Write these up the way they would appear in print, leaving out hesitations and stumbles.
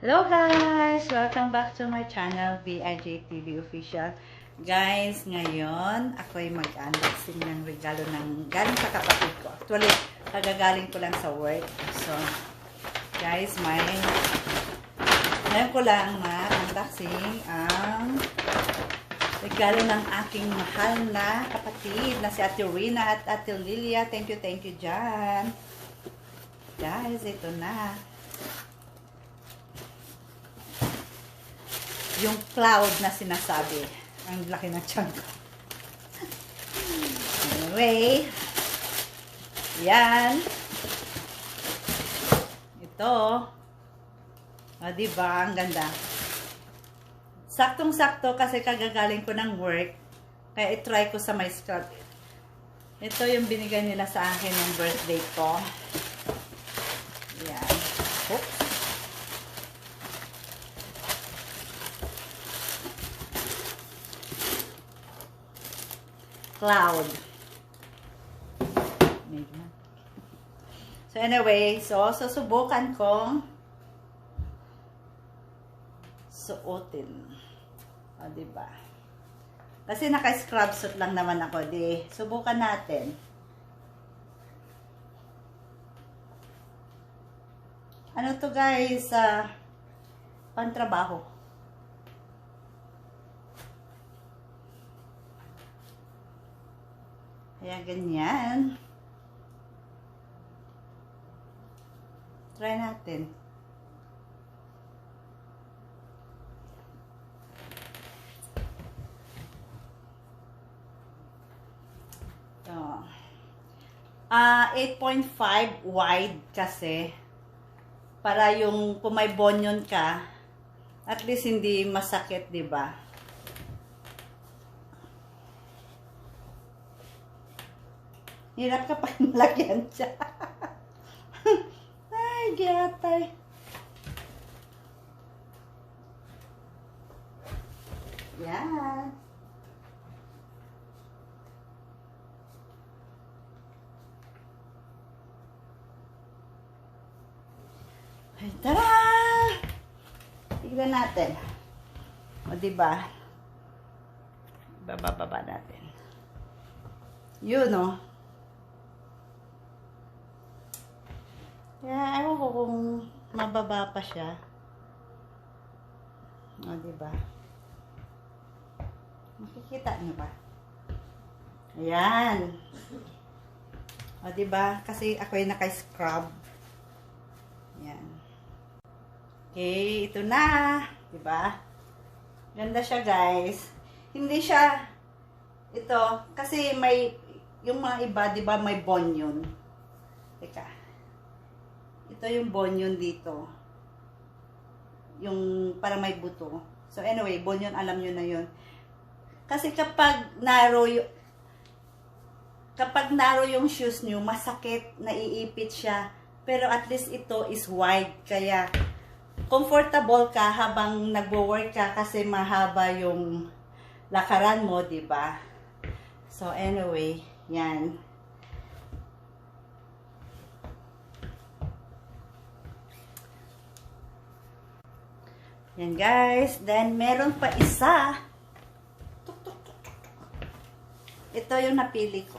Hello guys! Welcome back to my channel, BIJ TV Official. Guys, ngayon ako'y mag-unboxing ng regalo ng galing sa kapatid ko. Actually, kagagaling ko lang sa work. So, guys, ngayon ko lang ma-unboxing ang regalo ng aking mahal na kapatid na si Ate Rina at Ate Lilia. Thank you dyan. Guys, ito na. Yung cloud na sinasabi. Ang laki ng tiyan ko. Anyway. Yan. Ito. O, diba? Ang ganda. Saktong-sakto kasi kagagaling ko ng work. Kaya itry ko sa my scrub. Ito yung binigay nila sa akin ng birthday ko. Yan. Oops. Cloud. So anyway, susubukan kong suotin. O, diba? Kasi naka-scrub suit lang naman ako. Subukan natin. Ano to guys? Pantrabaho. Kaya ganyan. Try natin. Ito. 8.5 wide kasi. Para yung kung may bonyon ka, at least hindi masakit, diba? Hirap ka pag malagyan siya. Ay, gatay. Yan. Ay, tara! Tignan natin. O, diba? Bababa natin. Yun, no? Kaya, ewan ko kung mababa pa siya. O, diba? Makikita niyo ba? Ayan. O, diba? Kasi ako yung naka-scrub. Ayan. Okay, ito na. Diba? Ganda siya, guys. Hindi siya, ito, kasi may, yung mga iba, diba, may bonyon. Teka. Ito yung bonyon dito. Yung para may buto. So anyway, bonyon, alam nyo na yun. Kasi kapag narrow yung shoes nyo, masakit, naiipit siya. Pero at least ito is wide. Kaya comfortable ka habang nagwo-work ka kasi mahaba yung lakaran mo, diba? So anyway, yan. Yan guys. Then, meron pa isa. Ito yung napili ko.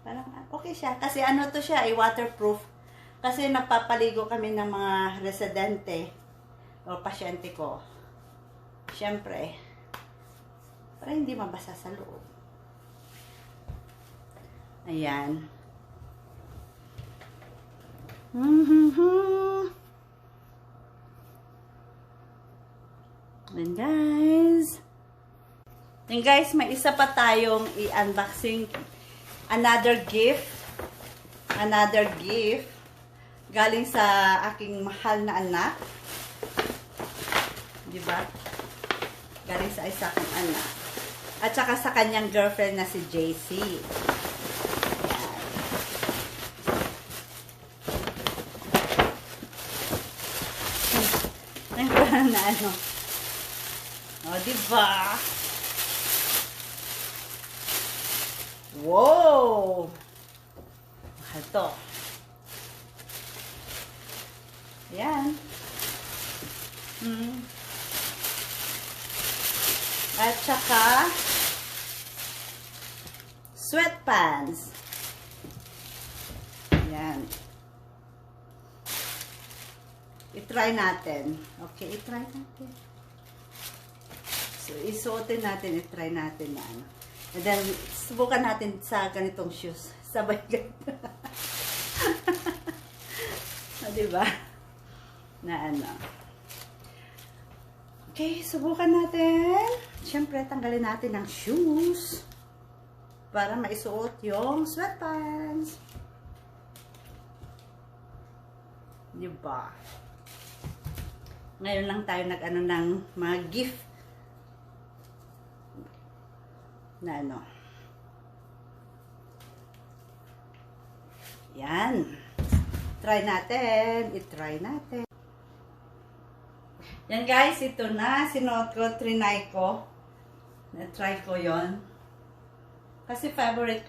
Parang okay siya. Kasi ano to siya, ay waterproof. Kasi napapaligo kami ng mga residente o pasyente ko. Siyempre, para hindi mabasa sa loob. Ayan. And guys, may isa pa tayong i-unboxing. Another gift galing sa aking mahal na anak. Diba? Galing sa isa kong anak. At saka sa kanyang girlfriend na si JC. Ayan. Na ano. O, diba? Wow! Mahal to. Ayan. At saka, sweatpants. Yan. I-try natin. Okay, i-try natin. So, isuotin natin, i-try natin na ano. And then, subukan natin sa ganitong shoes. Sabay ganito. Diba? Na ano. Okay, subukan natin. Siyempre, tanggalin natin ang shoes para maisuot yung sweatpants. Diba? Ngayon lang tayo nag-ano ng mga gift na ano. Yan. Try natin. I-try natin. Yan guys, ito na. Sinuot ko, trinay ko. Na-try ko yon. Kasi favorite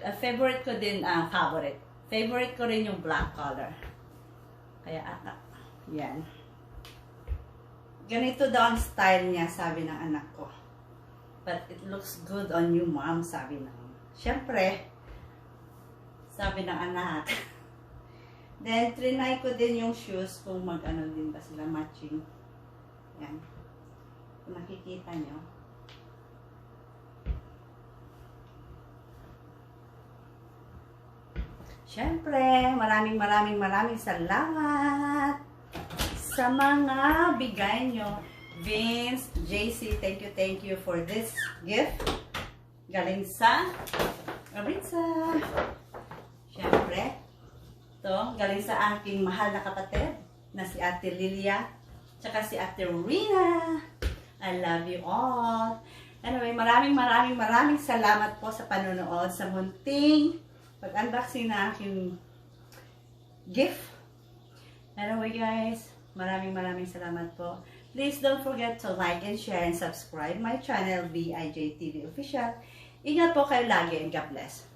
ko din, favorite ko rin yung black color. Kaya, yan. Ganito daw ang style niya, sabi ng anak ko. But it looks good on you, mom, sabi ng. Siyempre, sabi ng anak. Then, trinay ko din yung shoes kung mag-ano din ba sila matching. Yan. Kung nakikita nyo. Siyempre, maraming salamat sa mga bigay nyo. Vince, JC, thank you for this gift. Galing sa Aritza. Siyempre, ito, galing sa aking mahal na kapatid na si Ate Lilia, tsaka si Ate Rina. I love you all. Anyway, maraming salamat po sa panonood sa munting pag-unboxing na aking gift. Anyway guys, maraming salamat po. Please don't forget to like and share and subscribe my channel, VIJ TV Official. Ingat po kayo lagi and God bless.